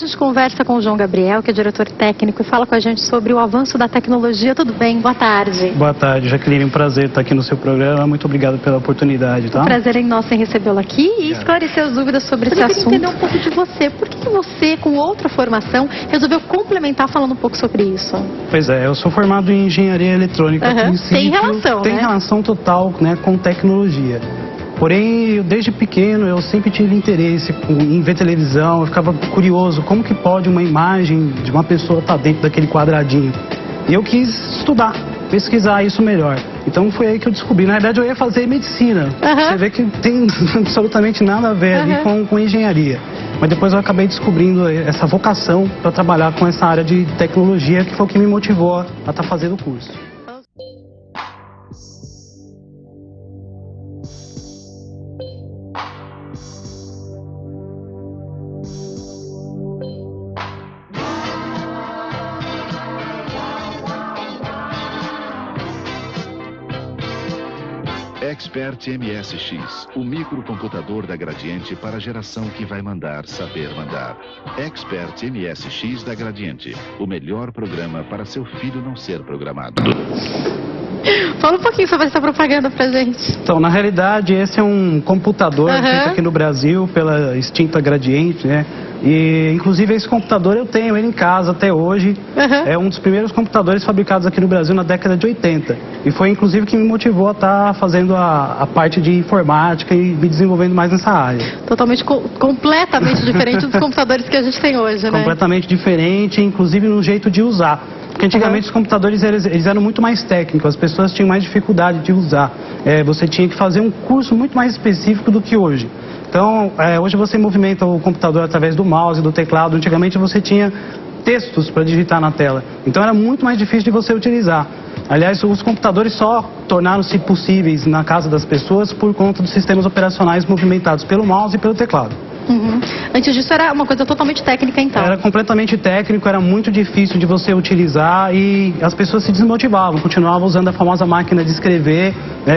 gente conversa com o João Gabriel, que é diretor técnico, e fala com a gente sobre o avanço da tecnologia. Tudo bem? Boa tarde. Boa tarde, Jaqueline. Um prazer estar aqui no seu programa. Muito obrigado pela oportunidade, tá? Um prazer em nosso em recebê-lo aqui e esclarecer as dúvidas sobre esse assunto. Eu queria entender um pouco de você. Por que você, com outra formação, resolveu complementar falando um pouco sobre isso? Pois é, eu sou formado em engenharia eletrônica. Tem relação, Tem relação total, né, com tecnologia. Porém, desde pequeno, eu sempre tive interesse em ver televisão, eu ficava curioso, como que pode uma imagem de uma pessoa estar dentro daquele quadradinho? E eu quis estudar, pesquisar isso melhor. Então foi aí que eu descobri. Na verdade, eu ia fazer medicina. Você vê que tem absolutamente nada a ver ali com engenharia. Mas depois eu acabei descobrindo essa vocação para trabalhar com essa área de tecnologia, que foi o que me motivou a estar fazendo o curso. Expert MSX, o microcomputador da Gradiente para a geração que vai mandar saber mandar. Expert MSX da Gradiente, o melhor programa para seu filho não ser programado. Fala um pouquinho sobre essa propaganda pra gente. Então, na realidade, esse é um computador feito aqui no Brasil pela extinta Gradiente, né? E, inclusive, esse computador eu tenho ele em casa até hoje. É um dos primeiros computadores fabricados aqui no Brasil na década de 80. E foi, inclusive, que me motivou a estar fazendo a parte de informática e me desenvolvendo mais nessa área. Totalmente, completamente diferente dos computadores que a gente tem hoje, né? Completamente diferente, inclusive no jeito de usar. Porque antigamente os computadores eles eram muito mais técnicos, as pessoas tinham mais dificuldade de usar. Você tinha que fazer um curso muito mais específico do que hoje. Então, hoje você movimenta o computador através do mouse, do teclado. Antigamente você tinha textos para digitar na tela. Então era muito mais difícil de você utilizar. Aliás, os computadores só tornaram-se possíveis na casa das pessoas por conta dos sistemas operacionais movimentados pelo mouse e pelo teclado. Antes disso era uma coisa totalmente técnica, então? Era completamente técnico, era muito difícil de você utilizar e as pessoas se desmotivavam, continuavam usando a famosa máquina de escrever,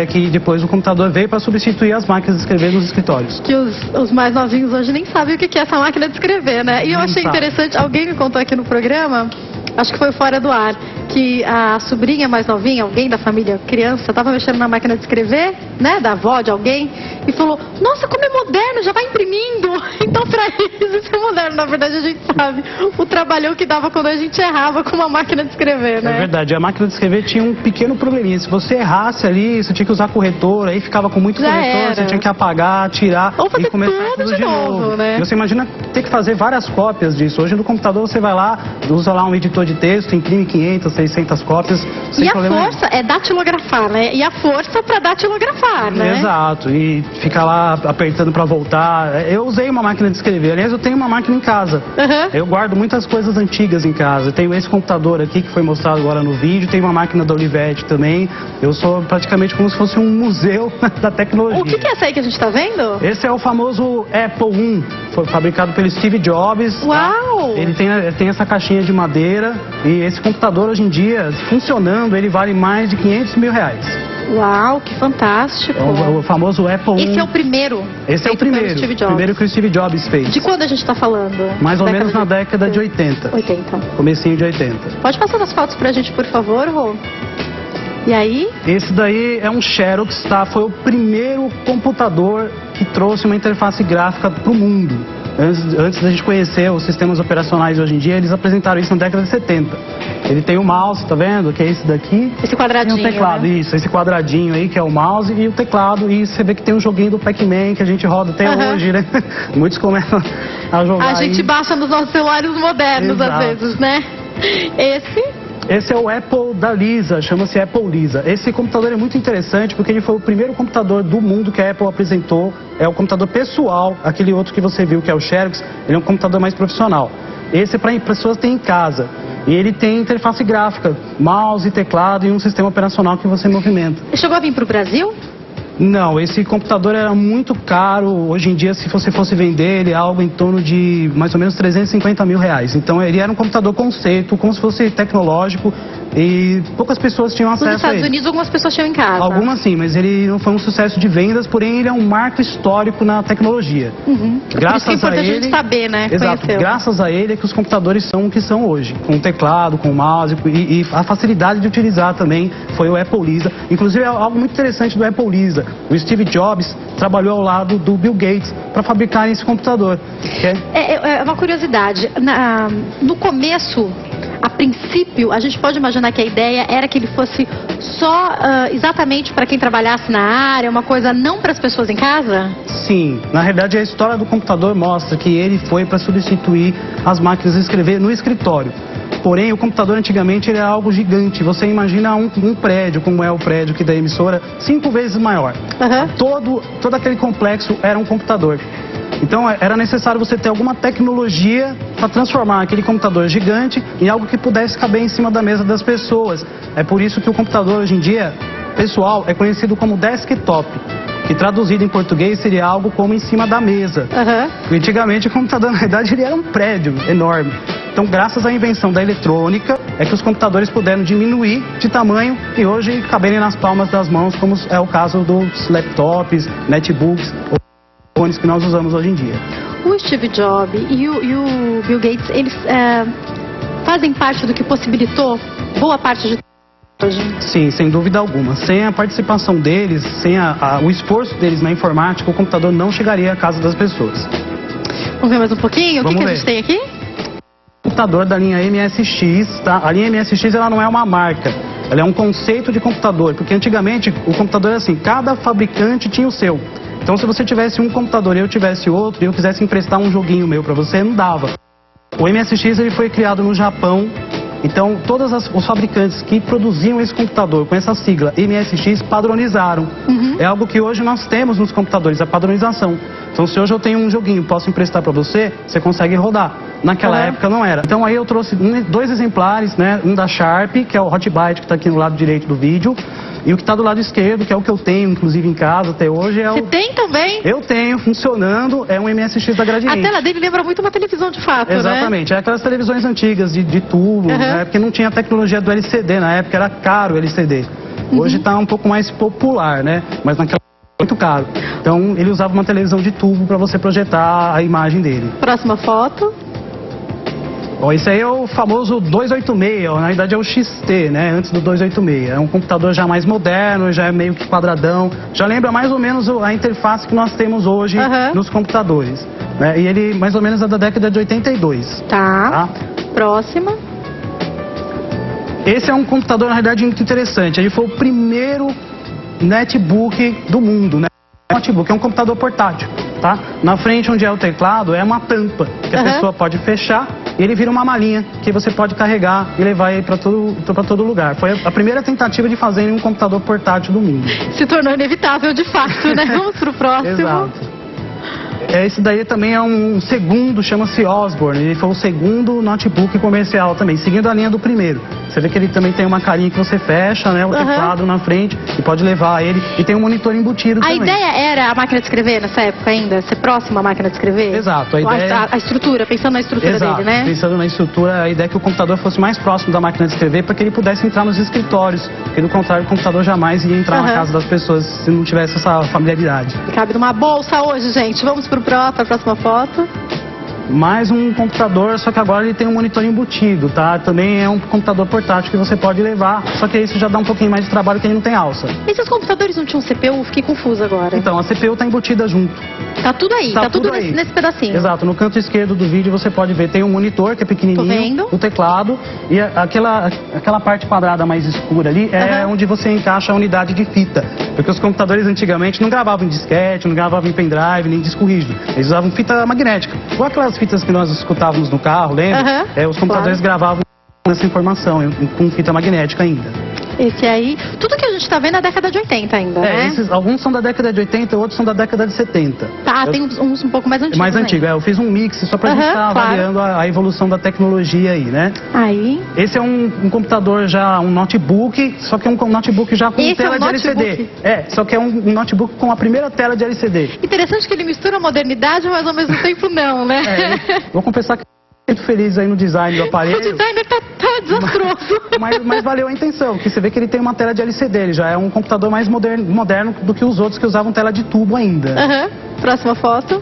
que depois o computador veio para substituir as máquinas de escrever nos escritórios. Que os mais novinhos hoje nem sabem o que é essa máquina de escrever, né? E eu achei interessante, alguém me contou aqui no programa, acho que foi fora do ar, que a sobrinha mais novinha, alguém da família, criança, estava mexendo na máquina de escrever, né, da avó, de alguém, e falou, nossa, como é moderno, já vai imprimindo. Então, pra eles, isso é moderno. Na verdade, a gente sabe o trabalhão que dava quando a gente errava com uma máquina de escrever, né? É verdade, a máquina de escrever tinha um pequeno probleminha. Se você errasse ali, você tinha que usar corretor, aí ficava com muito corretor, você tinha que apagar, tirar e começar tudo de novo, né? E você imagina ter que fazer várias cópias disso. Hoje no computador você vai lá, usa lá um editor de texto, imprime 500, 600 cópias. E a força é datilografar, né? E a força para datilografar, né? Exato, e fica lá apertando para voltar. Eu usei uma máquina de escrever, aliás, eu tenho uma máquina em casa. Eu guardo muitas coisas antigas em casa. Eu tenho esse computador aqui que foi mostrado agora no vídeo, tenho uma máquina da Olivetti também. Eu sou praticamente como se fosse um museu da tecnologia. O que é essa aí que a gente tá vendo? Esse é o famoso Apple I, foi fabricado pelo Steve Jobs. Uau! Ele tem essa caixinha de madeira e esse computador hoje em dia, funcionando, ele vale mais de 500 mil reais. Uau, que fantástico. O famoso Apple I. Esse é o primeiro? Esse é o primeiro. Primeiro que o Steve Jobs fez. De quando a gente está falando? Mais ou menos na década de 80. Comecinho de 80. Pode passar as fotos pra gente, por favor, Rô? E aí? Esse daí é um Xerox, tá? Foi o primeiro computador que trouxe uma interface gráfica pro mundo. Antes da gente conhecer os sistemas operacionais de hoje em dia, eles apresentaram isso na década de 70. Ele tem o mouse, tá vendo? Que é esse daqui. Esse quadradinho, e o teclado, né? Isso, esse quadradinho aí que é o mouse e o teclado. E você vê que tem um joguinho do Pac-Man que a gente roda até hoje, né? Muitos começam a jogar. A gente baixa nos nossos celulares modernos, às vezes, né? Esse é o Apple da Lisa, chama-se Apple Lisa. Esse computador é muito interessante porque ele foi o primeiro computador do mundo que a Apple apresentou. É o computador pessoal, aquele outro que você viu que é o Xerox, ele é um computador mais profissional. Esse é para pessoas terem em casa. E ele tem interface gráfica, mouse, teclado e um sistema operacional que você movimenta. Chegou a vir para o Brasil? Não, esse computador era muito caro. Hoje em dia, se você fosse vender, ele é algo em torno de mais ou menos 350 mil reais. Então, ele era um computador conceito, como se fosse tecnológico. e poucas pessoas tinham acesso a ele. Nos Estados Unidos, algumas pessoas tinham em casa. Algumas sim, mas ele não foi um sucesso de vendas, porém ele é um marco histórico na tecnologia. Graças por isso que é importante a gente saber, né? Exato, conhecê-lo. Graças a ele é que os computadores são o que são hoje, com o teclado, com o mouse e a facilidade de utilizar também foi o Apple Lisa. Inclusive é algo muito interessante do Apple Lisa. O Steve Jobs trabalhou ao lado do Bill Gates para fabricar esse computador. É uma curiosidade. No começo, a princípio, a gente pode imaginar que a ideia era que ele fosse só exatamente para quem trabalhasse na área, uma coisa não para as pessoas em casa? Sim, na realidade a história do computador mostra que ele foi para substituir as máquinas de escrever no escritório. Porém, o computador antigamente ele é algo gigante. Você imagina um prédio, como é o prédio aqui da emissora, 5 vezes maior. Todo aquele complexo era um computador. Então era necessário você ter alguma tecnologia para transformar aquele computador gigante em algo que pudesse caber em cima da mesa das pessoas. É por isso que o computador hoje em dia, pessoal, é conhecido como desktop, que traduzido em português seria algo como em cima da mesa. Antigamente o computador, na verdade, ele era um prédio enorme. Então, graças à invenção da eletrônica, é que os computadores puderam diminuir de tamanho e hoje caberem nas palmas das mãos, como é o caso dos laptops, netbooks, que nós usamos hoje em dia. O Steve Jobs e o Bill Gates, eles fazem parte do que possibilitou boa parte de hoje? Sim, sem dúvida alguma. Sem a participação deles, sem o esforço deles na informática, o computador não chegaria à casa das pessoas. Vamos ver mais um pouquinho? O que a gente tem aqui? Computador da linha MSX, tá? A linha MSX ela não é uma marca, ela é um conceito de computador, porque antigamente o computador era assim, cada fabricante tinha o seu. Então se você tivesse um computador e eu tivesse outro e eu quisesse emprestar um joguinho meu para você, não dava. O MSX ele foi criado no Japão, então todos os fabricantes que produziam esse computador com essa sigla MSX padronizaram. É algo que hoje nós temos nos computadores, a padronização. Então se hoje eu tenho um joguinho, posso emprestar para você, você consegue rodar. Naquela época não era. Então aí eu trouxe 2 exemplares, né? Um da Sharp, que é o Hot Byte, que está aqui no lado direito do vídeo. E o que está do lado esquerdo, que é o que eu tenho, inclusive, em casa até hoje, é o... Você tem também? Eu tenho, funcionando, é um MSX da Gradiente. A tela dele lembra muito uma televisão de fato, Exatamente, é aquelas televisões antigas de tubo, né? Porque não tinha a tecnologia do LCD, na época era caro o LCD. Hoje está um pouco mais popular, né? Mas naquela época muito caro. Então ele usava uma televisão de tubo para você projetar a imagem dele. Próxima foto. Bom, esse aí é o famoso 286, na verdade é o XT, né, antes do 286. É um computador já mais moderno, já é meio que quadradão, já lembra mais ou menos a interface que nós temos hoje nos computadores. Né? E ele mais ou menos é da década de 82. Tá. Próxima. Esse é um computador, na verdade, muito interessante. Ele foi o primeiro netbook do mundo, né? Notebook é um computador portátil, tá? Na frente onde é o teclado é uma tampa que a pessoa pode fechar e ele vira uma malinha que você pode carregar e levar ele para todo lugar. Foi a primeira tentativa de fazer um computador portátil do mundo. Se tornou inevitável de fato, né? Vamos pro próximo. Exato. Esse daí também é um segundo, chama-se Osborne. Ele foi o segundo notebook comercial também, seguindo a linha do primeiro. Você vê que ele também tem uma carinha que você fecha, né? O teclado na frente e pode levar ele. E tem um monitor embutido também. A ideia era a máquina de escrever nessa época ainda? Ser próximo à máquina de escrever? Exato. A estrutura, pensando na estrutura dele, né? Pensando na estrutura, a ideia é que o computador fosse mais próximo da máquina de escrever para que ele pudesse entrar nos escritórios. Porque, do contrário, o computador jamais ia entrar na casa das pessoas se não tivesse essa familiaridade. Cabe numa bolsa hoje, gente. Vamos para a próxima foto. Mais um computador, só que agora ele tem um monitor embutido, tá? Também é um computador portátil que você pode levar, só que isso já dá um pouquinho mais de trabalho que ele não tem alça. Esses computadores não tinham CPU? Fiquei confusa agora. Então, a CPU tá embutida junto. Tá tudo aí, tá tudo aí. Nesse pedacinho. Exato, no canto esquerdo do vídeo você pode ver, tem um monitor que é pequenininho, o teclado e aquela parte quadrada mais escura ali é onde você encaixa a unidade de fita. Porque os computadores antigamente não gravavam em disquete, não gravavam em pendrive, nem disco rígido. Eles usavam fita magnética. Igual aquelas fitas que nós escutávamos no carro, lembra? Os computadores gravavam essa informação com fita magnética ainda. Esse aí, tudo que a gente tá vendo é da década de 80 ainda, né? Alguns são da década de 80, outros são da década de 70. Tá, tem uns um pouco mais antigos. Mais antigo, eu fiz um mix só pra gente estar avaliando a evolução da tecnologia aí, né? Aí. Esse é um computador já, um notebook, só que é um notebook já com tela de LCD. Só que é um notebook com a primeira tela de LCD. Interessante que ele mistura a modernidade, mas ao mesmo tempo não, né? Vou confessar que muito feliz aí no design do aparelho. O designer tá desastroso. Mas valeu a intenção, que você vê que ele tem uma tela de LCD, ele já é um computador mais moderno do que os outros que usavam tela de tubo ainda. Próxima foto.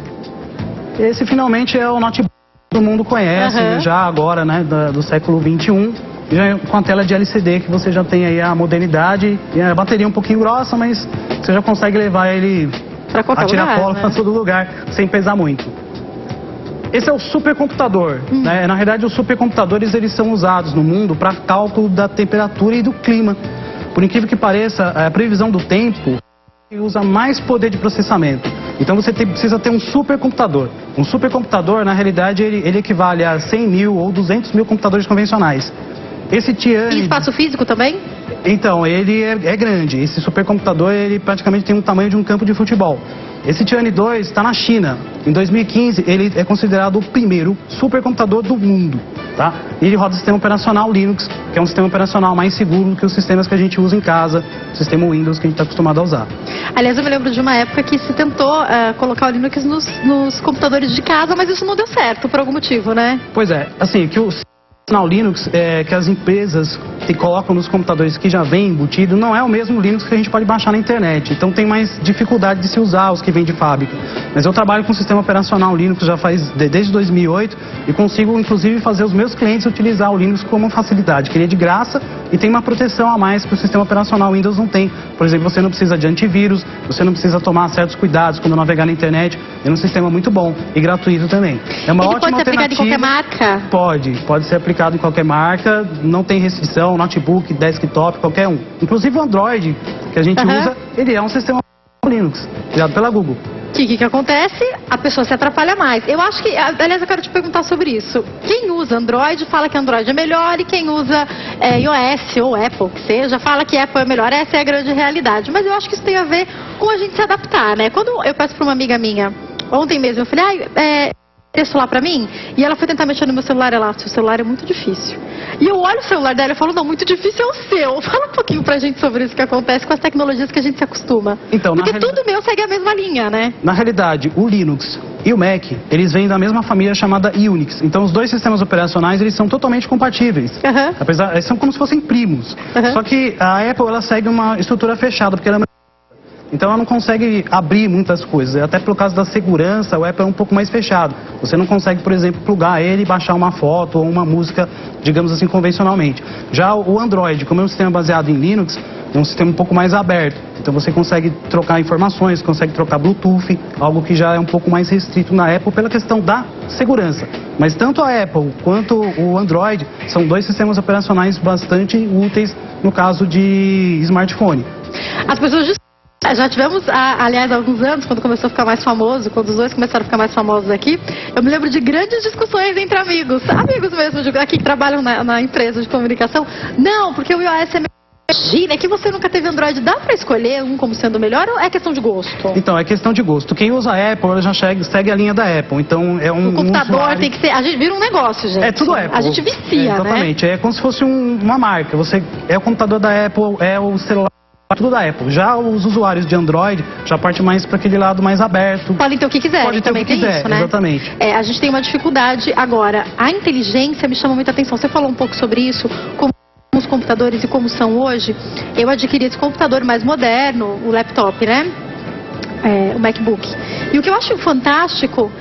Esse finalmente é o notebook que todo mundo conhece, já agora, né, do século 21. Já com a tela de LCD, que você já tem aí a modernidade, e a bateria um pouquinho grossa, mas você já consegue levar ele pra qualquer tirar lugar, polo né? para todo lugar, sem pesar muito. Esse é o supercomputador, né? Na realidade, os supercomputadores eles são usados no mundo para cálculo da temperatura e do clima. Por incrível que pareça, a previsão do tempo usa mais poder de processamento. Então você precisa ter um supercomputador. Um supercomputador, na realidade, ele equivale a 100 mil ou 200 mil computadores convencionais. Esse Tiani... E espaço físico também? Então, ele é grande. Esse supercomputador, ele praticamente tem o tamanho de um campo de futebol. Esse Tiani 2 está na China. Em 2015, ele é considerado o primeiro supercomputador do mundo, tá? E ele roda o sistema operacional Linux, que é um sistema operacional mais seguro do que os sistemas que a gente usa em casa, o sistema Windows que a gente está acostumado a usar. Aliás, eu me lembro de uma época que se tentou colocar o Linux nos computadores de casa, mas isso não deu certo, por algum motivo, né? Pois é, assim, que o Linux que as empresas que colocam nos computadores que já vem embutido não é o mesmo Linux que a gente pode baixar na internet. Então tem mais dificuldade de se usar os que vêm de fábrica. Mas eu trabalho com o sistema operacional Linux já faz desde 2008 e consigo inclusive fazer os meus clientes utilizar o Linux com uma facilidade, que ele é de graça e tem uma proteção a mais que o sistema operacional Windows não tem. Por exemplo, você não precisa de antivírus, você não precisa tomar certos cuidados quando navegar na internet. É um sistema muito bom e gratuito também. É uma ótima pode ser aplicado em qualquer marca? Pode ser aplicado em qualquer marca, não tem restrição, notebook, desktop, qualquer um. Inclusive o Android, que a gente usa, ele é um sistema Linux, criado pela Google. O que acontece? A pessoa se atrapalha mais. Eu acho que, aliás, eu quero te perguntar sobre isso. Quem usa Android fala que Android é melhor e quem usa iOS ou Apple, que seja, fala que Apple é melhor. Essa é a grande realidade. Mas eu acho que isso tem a ver com a gente se adaptar, né? Quando eu peço para uma amiga minha, ontem mesmo, eu falei, texto lá pra mim, e ela foi tentar mexer no meu celular, seu celular é muito difícil. E eu olho o celular dela e falo, não, muito difícil é o seu. Fala um pouquinho pra gente sobre isso que acontece com as tecnologias que a gente se acostuma. Então, porque tudo meu segue a mesma linha, né? Na realidade, o Linux e o Mac, eles vêm da mesma família chamada Unix. Então, os dois sistemas operacionais, eles são totalmente compatíveis. Apesar, eles são como se fossem primos. Só que a Apple, ela segue uma estrutura fechada, porque ela é então ela não consegue abrir muitas coisas, até por causa da segurança, o Apple é um pouco mais fechado. Você não consegue, por exemplo, plugar ele e baixar uma foto ou uma música, digamos assim, convencionalmente. Já o Android, como é um sistema baseado em Linux, é um sistema um pouco mais aberto. Então você consegue trocar informações, consegue trocar Bluetooth, algo que já é um pouco mais restrito na Apple pela questão da segurança. Mas tanto a Apple quanto o Android são dois sistemas operacionais bastante úteis no caso de smartphone. As pessoas já tivemos, aliás, há alguns anos, quando começou a ficar mais famoso, quando os dois começaram a ficar mais famosos aqui, eu me lembro de grandes discussões entre amigos mesmo, aqui que trabalham na empresa de comunicação. Não, porque o iOS é melhor. Imagina, é que você nunca teve Android, dá pra escolher um como sendo melhor ou é questão de gosto? Então, é questão de gosto. Quem usa a Apple, já segue a linha da Apple. Então, é um computador usuário... tem que ser... A gente vira um negócio, gente. É tudo Apple. A gente vicia, exatamente. É como se fosse uma marca. É o computador da Apple, é o celular, tudo da Apple. Já os usuários de Android já partem mais para aquele lado mais aberto. Podem ter o que quiserem, Pode ter também o que tem quiser, isso, né? Exatamente. A gente tem uma dificuldade. Agora, a inteligência me chama muita atenção. Você falou um pouco sobre isso, como os computadores e como são hoje. Eu adquiri esse computador mais moderno, o laptop, né? O MacBook. E o que eu acho fantástico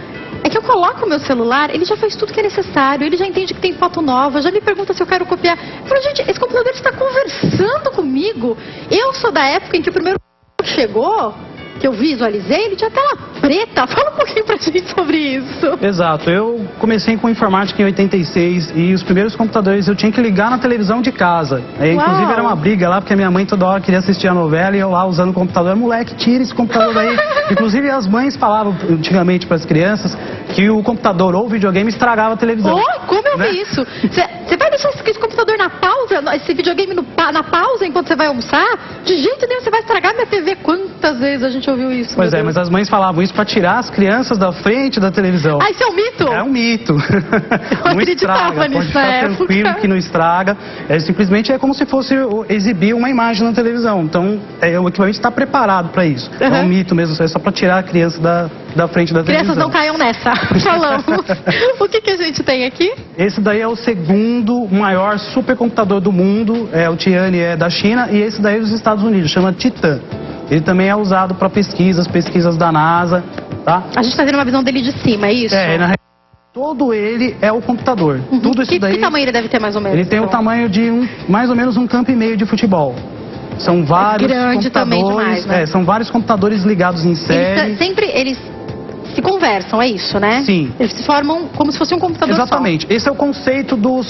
é que eu coloco o meu celular, ele já faz tudo que é necessário, ele já entende que tem foto nova, já me pergunta se eu quero copiar. Eu falo, gente, esse computador está conversando comigo. Eu sou da época em que o primeiro chegou, que eu visualizei, ele tinha tela preta. Fala um pouquinho pra gente sobre isso. Exato. Eu comecei com informática em 86 e os primeiros computadores eu tinha que ligar na televisão de casa. Inclusive era uma briga lá, porque a minha mãe toda hora queria assistir a novela e eu lá usando o computador. Moleque, tira esse computador daí. Inclusive as mães falavam antigamente para as crianças que o computador ou o videogame estragava a televisão. Como eu vi isso? Você vai deixar esse computador na pausa, esse videogame na pausa enquanto você vai almoçar? De jeito nenhum, você vai estragar minha TV. Quantas vezes a gente ouviu isso? Pois é, mas as mães falavam isso para tirar as crianças da frente da televisão. Isso é um mito? É um mito. Eu não estraga, pode ficar tranquilo que não estraga. Simplesmente é como se fosse exibir uma imagem na televisão. Então, o equipamento está preparado para isso. É um mito mesmo, é só para tirar a criança da frente da televisão. Crianças não caiam nessa, falamos. O que a gente tem aqui? Esse daí é o segundo maior supercomputador do mundo, o Tianhe é da China, e esse daí é dos Estados Unidos, chama Titan. Ele também é usado para pesquisas da NASA, tá? A gente está tendo uma visão dele de cima, é isso? Na realidade, todo ele é o computador. Tudo isso daí. Que tamanho ele deve ter mais ou menos? Ele tem o tamanho de mais ou menos um campo e meio de futebol. São vários grande também demais, né? São vários computadores ligados em série. Eles se conversam, é isso, né? Sim. Eles se formam como se fosse um computador Exatamente. só. Esse é o conceito dos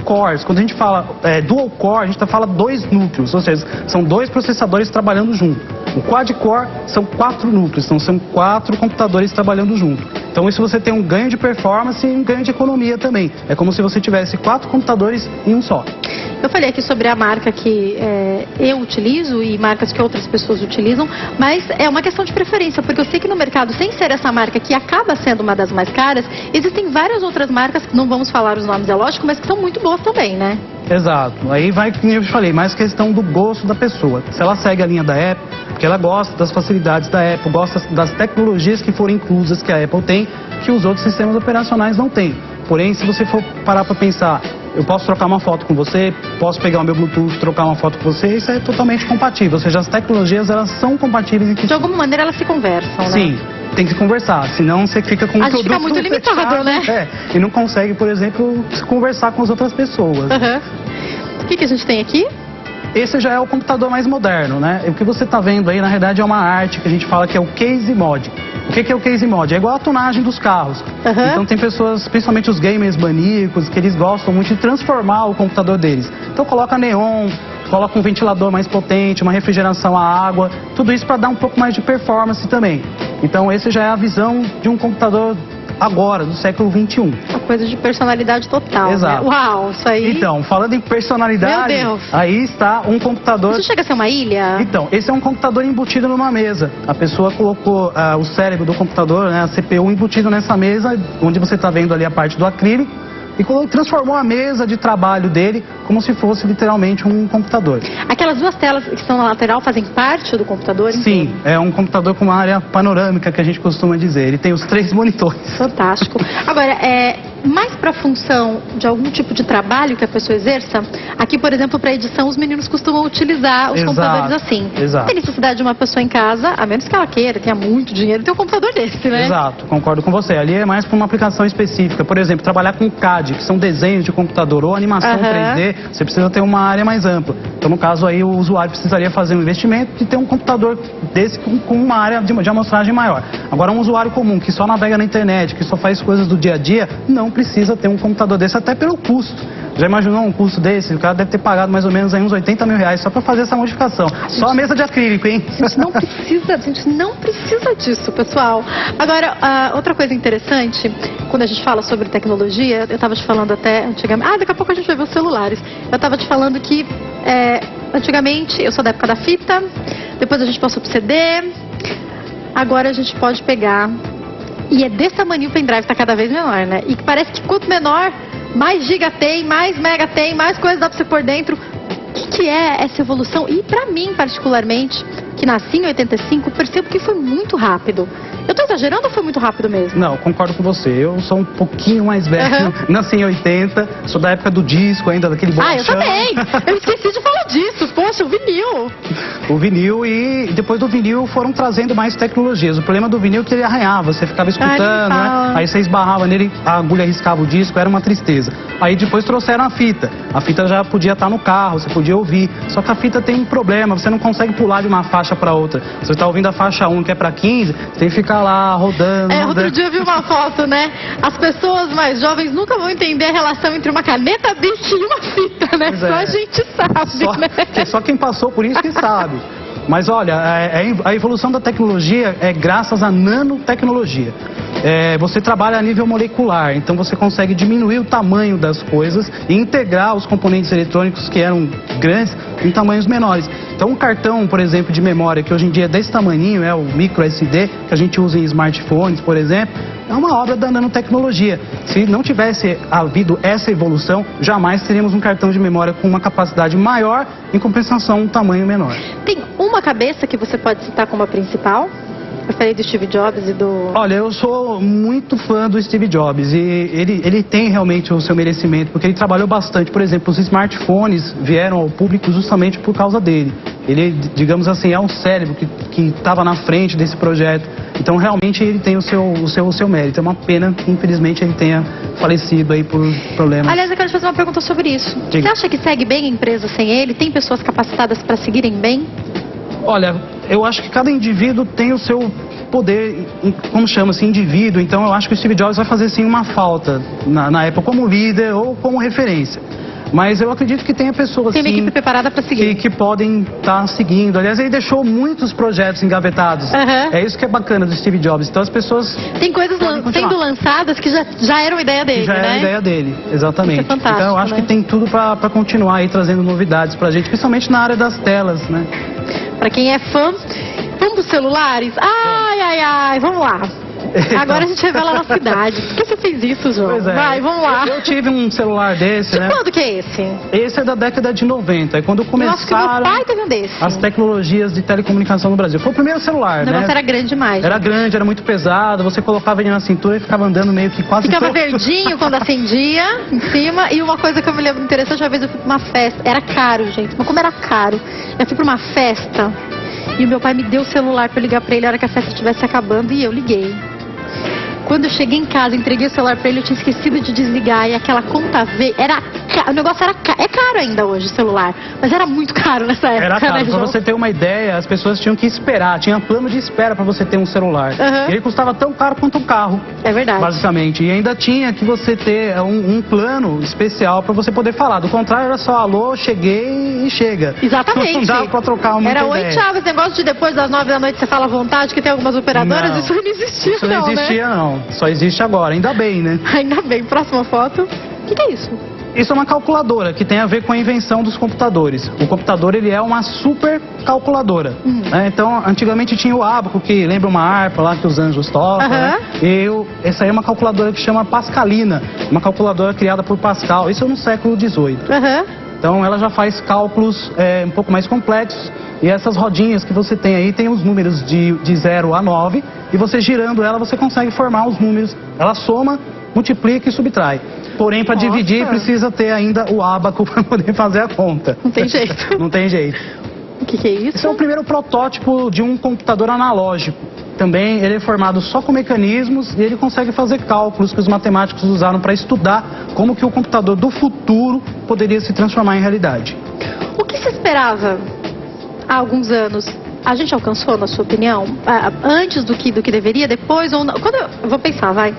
cores. Quando a gente fala dual core, a gente fala 2 núcleos, ou seja, são 2 processadores trabalhando junto. O quad core são 4 núcleos, então são 4 computadores trabalhando junto. Então isso você tem um ganho de performance e um ganho de economia também. É como se você tivesse 4 computadores em um só. Eu falei aqui sobre a marca que eu utilizo e marcas que outras pessoas utilizam, mas é uma questão de preferência, porque eu sei que no mercado, sem ser essa marca que acaba sendo uma das mais caras, existem várias outras marcas, que não vamos falar os nomes, é lógico, mas que são muito boas também, né? Exato. Aí vai, como eu falei, mais questão do gosto da pessoa. Se ela segue a linha da Apple, porque ela gosta das facilidades da Apple, gosta das tecnologias que foram inclusas que a Apple tem, que os outros sistemas operacionais não têm. Porém, se você for parar para pensar, eu posso trocar uma foto com você, posso pegar o meu Bluetooth, trocar uma foto com você, isso é totalmente compatível. Ou seja, as tecnologias, elas são compatíveis entre si. De alguma maneira, elas se conversam, né? Sim, tem que conversar, senão você fica com um produto fica muito limitado, fechado, né? E não consegue, por exemplo, conversar com as outras pessoas. O que a gente tem aqui? Esse já é o computador mais moderno, né? O que você está vendo aí, na verdade, é uma arte que a gente fala que é o Case Mod. O que é o Case Mod? É igual a tunagem dos carros. Então tem pessoas, principalmente os gamers maníacos, que eles gostam muito de transformar o computador deles. Então coloca neon, coloca um ventilador mais potente, uma refrigeração à água, tudo isso para dar um pouco mais de performance também. Então esse já é a visão de um computador agora, do século XXI. Uma coisa de personalidade total. Exato. Né? Uau, isso aí. Então, falando em personalidade, meu Deus, aí está um computador... Isso chega a ser uma ilha? Então, esse é um computador embutido numa mesa. A pessoa colocou o cérebro do computador, né, a CPU, embutido nessa mesa, onde você está vendo ali a parte do acrílico, e transformou a mesa de trabalho dele como se fosse literalmente um computador. Aquelas 2 telas que estão na lateral fazem parte do computador? Sim, inteiro? é um computador com uma área panorâmica, que a gente costuma dizer. Ele tem os 3 monitores. Fantástico. Agora, mais para a função de algum tipo de trabalho que a pessoa exerça, aqui, por exemplo, para edição, os meninos costumam utilizar os computadores assim. Exato. Tem necessidade de uma pessoa em casa, a menos que ela queira, tenha muito dinheiro, ter um computador desse, né? Exato, concordo com você. Ali é mais para uma aplicação específica. Por exemplo, trabalhar com CAD, que são desenhos de computador, ou animação 3D, você precisa ter uma área mais ampla. Então, no caso aí, o usuário precisaria fazer um investimento de ter um computador desse com uma área de amostragem maior. Agora, um usuário comum, que só navega na internet, que só faz coisas do dia a dia, não precisa ter um computador desse, até pelo custo. Já imaginou um custo desse? O cara deve ter pagado mais ou menos aí uns 80 mil reais só para fazer essa modificação. Só a mesa de acrílico, hein? A gente não precisa disso, pessoal. Agora, outra coisa interessante, quando a gente fala sobre tecnologia, eu estava te falando até antigamente... daqui a pouco a gente vai ver os celulares. Eu estava te falando que antigamente, eu sou da época da fita, depois a gente passou pro CD, agora a gente pode pegar... E é desse tamanho o pendrive, está cada vez menor, né? E parece que quanto menor, mais giga tem, mais mega tem, mais coisas dá para você pôr dentro. O que é essa evolução? E para mim, particularmente, que nasci em 85, percebo que foi muito rápido. Eu tô exagerando ou foi muito rápido mesmo? Não, concordo com você. Eu sou um pouquinho mais velho. Nasci em 80, sou da época do disco ainda, daquele bolachão. Eu também! Eu esqueci de falar disso. Poxa, o vinil. O vinil, e depois do vinil foram trazendo mais tecnologias. O problema do vinil é que ele arranhava, você ficava escutando, né? Aí você esbarrava nele, a agulha riscava o disco, era uma tristeza. Aí depois trouxeram a fita. A fita já podia estar no carro, você podia ouvir. Só que a fita tem um problema, você não consegue pular de uma faixa para outra. Você está ouvindo a faixa 1, que é para 15, você tem que ficar lá rodando. Outro dia eu vi uma foto, né? As pessoas mais jovens nunca vão entender a relação entre uma caneta Bic e uma fita, né? Só a gente sabe, né? Só quem passou por isso que sabe. Mas olha, a evolução da tecnologia é graças à nanotecnologia. Você trabalha a nível molecular, então você consegue diminuir o tamanho das coisas e integrar os componentes eletrônicos que eram grandes em tamanhos menores. Então um cartão, por exemplo, de memória, que hoje em dia é desse tamanhinho, é o micro SD, que a gente usa em smartphones, por exemplo, é uma obra da nanotecnologia. Se não tivesse havido essa evolução, jamais teríamos um cartão de memória com uma capacidade maior, em compensação um tamanho menor. Tem uma cabeça que você pode citar como a principal? Gostaria do Steve Jobs e do... Olha, eu sou muito fã do Steve Jobs e ele tem realmente o seu merecimento, porque ele trabalhou bastante. Por exemplo, os smartphones vieram ao público justamente por causa dele. Ele, digamos assim, é um cérebro que estava na frente desse projeto. Então, realmente, ele tem o seu mérito. É uma pena que, infelizmente, ele tenha falecido aí por problemas. Aliás, eu quero te fazer uma pergunta sobre isso. Diga. Você acha que segue bem a empresa sem ele? Tem pessoas capacitadas para seguirem bem? Olha, eu acho que cada indivíduo tem o seu poder, como chama-se, indivíduo. Então, eu acho que o Steve Jobs vai fazer, sim, uma falta na época como líder ou como referência. Mas eu acredito que tenha pessoas, tem uma sim, equipe preparada para seguir. que podem estar seguindo. Aliás, ele deixou muitos projetos engavetados. É isso que é bacana do Steve Jobs. Então, as pessoas... Tem coisas sendo lançadas que já eram ideia dele, já era a ideia dele, exatamente. Isso é fantástico, então, eu acho né? que tem tudo para continuar aí trazendo novidades pra gente, principalmente na área das telas, né? Para quem é fã, vamos dos celulares? Ai, vamos lá. Agora a gente revela a nossa idade. Por que você fez isso, João? Pois é. Vai, vamos lá. Eu tive um celular desse, De né? quando que é esse? Esse é da década de 90, é quando Eu acho que meu começaram pai teve um desse. as tecnologias de telecomunicação no Brasil. Foi o primeiro celular, O negócio né? era grande demais. Era grande, era muito pesado, você colocava ele na cintura e ficava andando meio que quase Ficava todo. verdinho quando acendia em cima. E uma coisa que eu me lembro interessante, uma vez eu fui pra uma festa. Era caro, gente. Mas como era caro? Eu fui pra uma festa e o meu pai me deu o celular pra eu ligar pra ele na hora que a festa estivesse acabando e eu liguei. Quando eu cheguei em casa, entreguei o celular pra ele, eu tinha esquecido de desligar. E aquela conta veio. O negócio era caro. É caro ainda hoje o celular. Mas era muito caro nessa época. Era caro, né, pra João? você ter uma ideia, as pessoas tinham que esperar, tinha plano de espera pra você ter um celular. Aham. Ele custava tão caro quanto um carro, É verdade. basicamente. E ainda tinha que você ter um plano especial pra você poder falar. Do contrário, era só alô, cheguei e chega. Exatamente. Não dava pra trocar muita Era ideia. 8 chaves, esse negócio de depois das 9 da noite você fala à vontade, que tem algumas operadoras, Não. isso não existia, Isso não né? existia, não. Só existe agora, ainda bem, né? Ainda bem. Próxima foto. O que é isso? Isso é uma calculadora que tem a ver com a invenção dos computadores. O computador, ele é uma super calculadora. Né? Então, antigamente tinha o ábaco, que lembra uma harpa lá que os anjos tocam. Né? Essa aí é uma calculadora que chama Pascalina, uma calculadora criada por Pascal. Isso é no século XVIII. Então, ela já faz cálculos um pouco mais complexos. E essas rodinhas que você tem aí, tem os números de 0 a 9. E você girando ela, você consegue formar os números. Ela soma, multiplica e subtrai. Porém, para dividir, precisa ter ainda o ábaco para poder fazer a conta. Não tem jeito. Não tem jeito. O que é isso? Esse é o primeiro protótipo de um computador analógico. Também ele é formado só com mecanismos e ele consegue fazer cálculos que os matemáticos usaram para estudar como que o computador do futuro poderia se transformar em realidade. O que se esperava há alguns anos? A gente alcançou, na sua opinião? Antes do que deveria, depois ou não? Eu vou pensar, vai.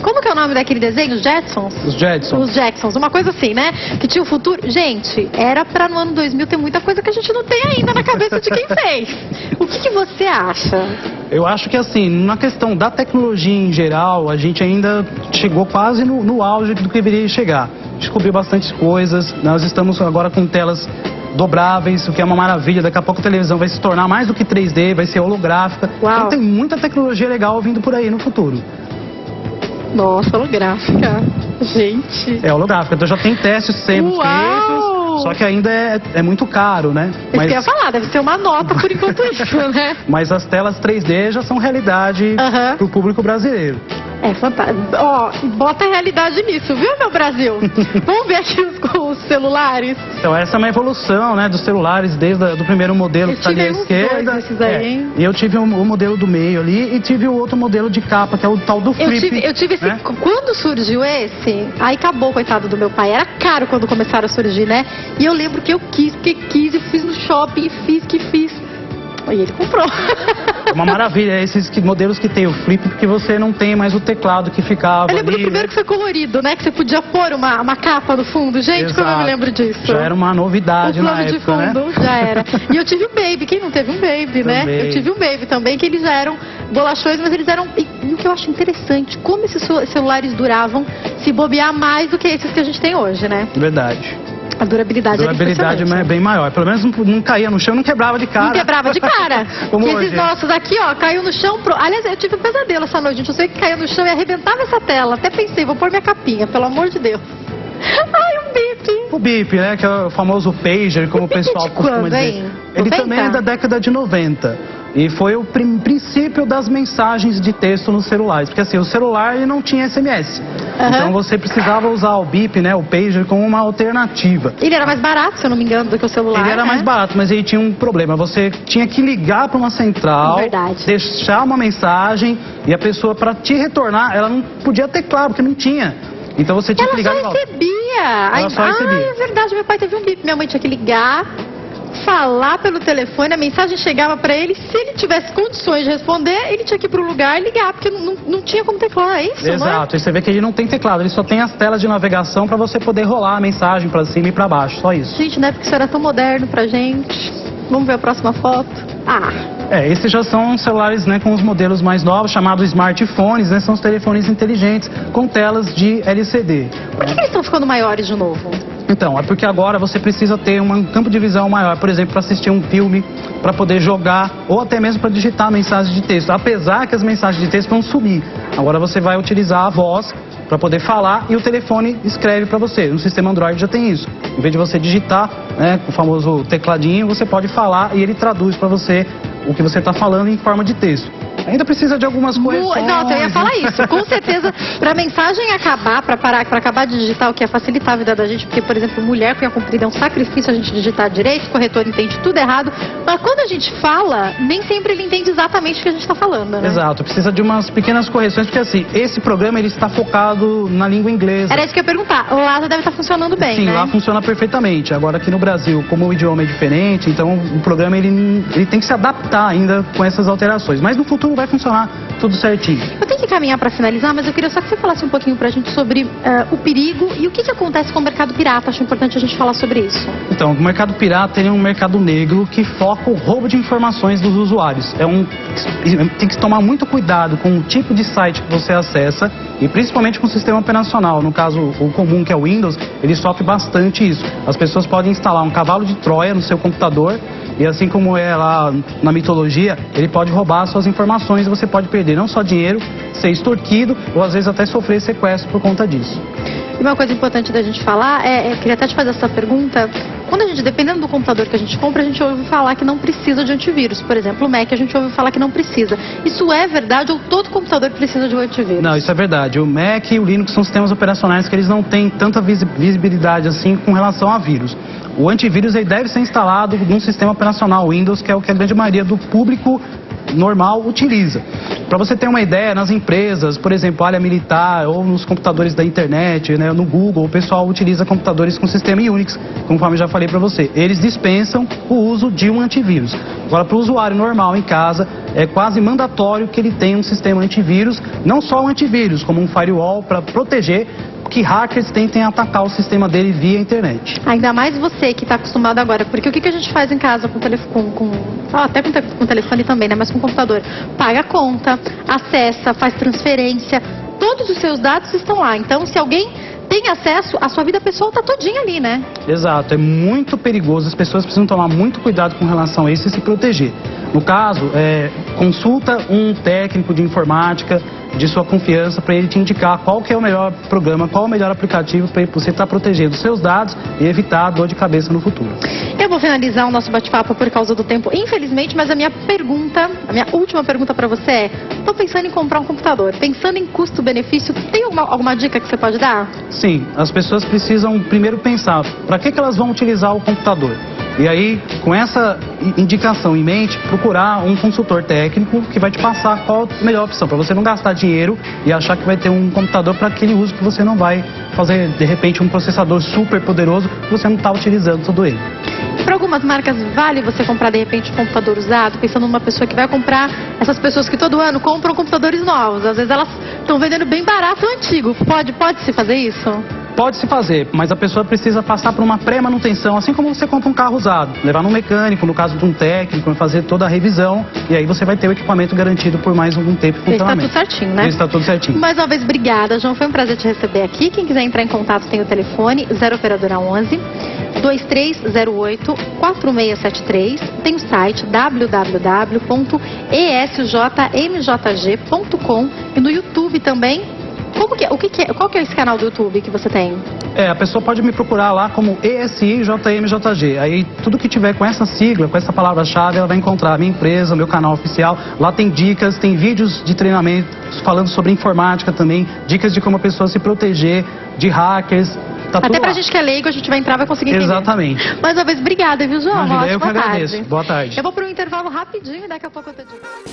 Como que é o nome daquele desenho? Os Jetsons? Os Jetsons. Os Jetsons, uma coisa assim, né? Que tinha o futuro. Gente, era pra no ano 2000 ter muita coisa que a gente não tem ainda na cabeça de quem fez. O que você acha? Eu acho que assim, na questão da tecnologia em geral, a gente ainda chegou quase no auge do que deveria chegar. Descobriu bastante coisas, nós estamos agora com telas dobráveis, o que é uma maravilha. Daqui a pouco a televisão vai se tornar mais do que 3D, vai ser holográfica. Uau. Então tem muita tecnologia legal vindo por aí no futuro. Nossa, holográfica. Gente. É holográfica, então já tem testes sendo feitos, só que ainda é muito caro, né? Isso que eu ia falar, deve ser uma nota por enquanto isso, né? Mas as telas 3D já são realidade pro público brasileiro. É fantástico. Ó, bota a realidade nisso, viu, meu Brasil? Vamos ver aqui os celulares. Então essa é uma evolução, né, dos celulares desde o primeiro modelo que está ali à esquerda. E eu tive o modelo do meio ali e tive o outro modelo de capa, que é o tal do flip. Eu tive esse. Né? Quando surgiu esse, aí acabou, coitado do meu pai. Era caro quando começaram a surgir, né? E eu lembro que eu quis, eu fiz no shopping e fiz. E ele comprou. É uma maravilha, esses modelos que tem o flip, porque você não tem mais o teclado que ficava. Eu lembro do primeiro que foi colorido, né? Que você podia pôr uma capa no fundo. Gente, Exato. como eu me lembro disso. Já era uma novidade na época, de fundo, né? já era. E eu tive um Baby. Quem não teve um Baby, né? Também. Eu tive um Baby também, que eles já eram bolachões, mas eles eram... E o que eu acho interessante, como esses celulares duravam se bobear mais do que esses que a gente tem hoje, né? Verdade. A durabilidade é bem maior. Pelo menos não caía no chão, não quebrava de cara. Não quebrava de cara. Como esses hoje. nossos aqui, ó, caiu no chão. Aliás, eu tive um pesadelo essa noite. Eu sei que caiu no chão e arrebentava essa tela. Até pensei, vou pôr minha capinha, pelo amor de Deus. Ai, um bip. O bip, né? Que é o famoso pager, como o pessoal costuma dizer. Hein? Ele 90? também é da década de 90. E foi o princípio das mensagens de texto nos celulares. Porque assim, o celular ele não tinha SMS. Então você precisava usar o bip, né, o pager, como uma alternativa. Ele era mais barato, se eu não me engano, do que o celular. Ele era mais barato, mas ele tinha um problema. Você tinha que ligar para uma central, deixar uma mensagem, e a pessoa, para te retornar, ela não podia teclar, porque não tinha. Então você tinha que ligar. Ela só recebia. É verdade, meu pai teve um bip. Minha mãe tinha que ligar, falar pelo telefone, a mensagem chegava para ele. Se ele tivesse condições de responder, ele tinha que ir pro lugar e ligar, porque não tinha como teclar, é isso? Exato, e você vê que ele não tem teclado, ele só tem as telas de navegação para você poder rolar a mensagem para cima e para baixo, só isso. Gente, não é porque isso era tão moderno pra gente. Vamos ver a próxima foto? Esses já são celulares, né, com os modelos mais novos, chamados smartphones, né, são os telefones inteligentes com telas de LCD. Por que eles estão ficando maiores de novo? Então, é porque agora você precisa ter um campo de visão maior, por exemplo, para assistir um filme, para poder jogar, ou até mesmo para digitar mensagens de texto. Apesar que as mensagens de texto vão sumir. Agora você vai utilizar a voz para poder falar e o telefone escreve para você. No sistema Android já tem isso. Em vez de você digitar, né, o famoso tecladinho, você pode falar e ele traduz para você o que você está falando em forma de texto. Ainda precisa de algumas correções. Não, eu ia falar isso. Com certeza, para a mensagem acabar, para acabar de digitar, o que é facilitar a vida da gente, porque, por exemplo, mulher com a comprida é um sacrifício a gente digitar direito, o corretor entende tudo errado, mas quando a gente fala, nem sempre ele entende exatamente o que a gente está falando, né? Exato, precisa de umas pequenas correções, porque assim, esse programa ele está focado na língua inglesa. Era isso que eu ia perguntar, lá já deve estar funcionando bem, Sim, né? lá funciona perfeitamente. Agora aqui no Brasil, como o idioma é diferente, então o programa ele tem que se adaptar ainda com essas alterações, mas no futuro vai funcionar tudo certinho. Eu tenho que caminhar para finalizar, mas eu queria só que você falasse um pouquinho pra gente sobre o perigo e o que acontece com o mercado pirata. Acho importante a gente falar sobre isso. Então, o mercado pirata é um mercado negro que foca o roubo de informações dos usuários. Tem que tomar muito cuidado com o tipo de site que você acessa e principalmente com o sistema operacional. No caso, o comum, que é o Windows, ele sofre bastante isso. As pessoas podem instalar um cavalo de Troia no seu computador e assim como é lá na mitologia, ele pode roubar suas informações e você pode perder não só dinheiro, ser extorquido ou às vezes até sofrer sequestro por conta disso. E uma coisa importante da gente falar eu queria até te fazer essa pergunta. Quando a gente, dependendo do computador que a gente compra, a gente ouve falar que não precisa de antivírus. Por exemplo, o Mac, a gente ouve falar que não precisa. Isso é verdade ou todo computador precisa de um antivírus? Não, isso é verdade. O Mac e o Linux são sistemas operacionais que eles não têm tanta visibilidade assim com relação a vírus. O antivírus ele deve ser instalado num sistema operacional Windows, que é o que a grande maioria do público normal utiliza. Para você ter uma ideia, nas empresas, por exemplo, área militar ou nos computadores da internet, né, no Google, o pessoal utiliza computadores com sistema Unix, conforme eu já falei para você. Eles dispensam o uso de um antivírus. Agora, para o usuário normal em casa, é quase mandatório que ele tenha um sistema antivírus, não só um antivírus, como um firewall para proteger que hackers tentem atacar o sistema dele via internet. Ainda mais você que está acostumado agora, porque o que a gente faz em casa com telefone, até com telefone também, né? Mas com computador, paga a conta, acessa, faz transferência, todos os seus dados estão lá. Então, se alguém tem acesso, a sua vida pessoal está todinha ali, né? Exato, é muito perigoso, as pessoas precisam tomar muito cuidado com relação a isso e se proteger. No caso, consulta um técnico de informática de sua confiança para ele te indicar qual que é o melhor programa, qual é o melhor aplicativo para você estar protegendo os seus dados e evitar a dor de cabeça no futuro. Eu vou finalizar o nosso bate-papo por causa do tempo, infelizmente, mas a minha última pergunta para você é: estou pensando em comprar um computador, pensando em custo-benefício, tem alguma dica que você pode dar? Sim, as pessoas precisam primeiro pensar para que elas vão utilizar o computador. E aí, com essa indicação em mente, procurar um consultor técnico que vai te passar qual a melhor opção, para você não gastar dinheiro e achar que vai ter um computador para aquele uso que você não vai fazer, de repente, um processador super poderoso que você não está utilizando todo ele. Para algumas marcas, vale você comprar, de repente, um computador usado, pensando numa pessoa que vai comprar, essas pessoas que todo ano compram computadores novos, às vezes elas estão vendendo bem barato o antigo. Pode-se fazer isso? Pode se fazer, mas a pessoa precisa passar por uma pré-manutenção, assim como você compra um carro usado. Levar num mecânico, no caso de um técnico, fazer toda a revisão, e aí você vai ter o equipamento garantido por mais algum tempo de funcionamento. Está tudo certinho, né? Está tudo certinho. Mais uma vez, obrigada, João. Foi um prazer te receber aqui. Quem quiser entrar em contato tem o telefone 0 operadora 11 2308 4673. Tem o site www.esjmjg.com e no YouTube também. Qual que é esse canal do YouTube que você tem? A pessoa pode me procurar lá como ESIJMJG. Aí tudo que tiver com essa sigla, com essa palavra-chave, ela vai encontrar a minha empresa, o meu canal oficial. Lá tem dicas, tem vídeos de treinamento falando sobre informática também, dicas de como a pessoa se proteger de hackers. Tá até pra gente que é leigo, a gente vai entrar e vai conseguir entender. Exatamente. Mais uma vez, obrigada, viu, João? Imagina, eu que Boa agradeço. tarde. Boa tarde. Eu vou para um intervalo rapidinho e daqui a pouco eu tô de volta.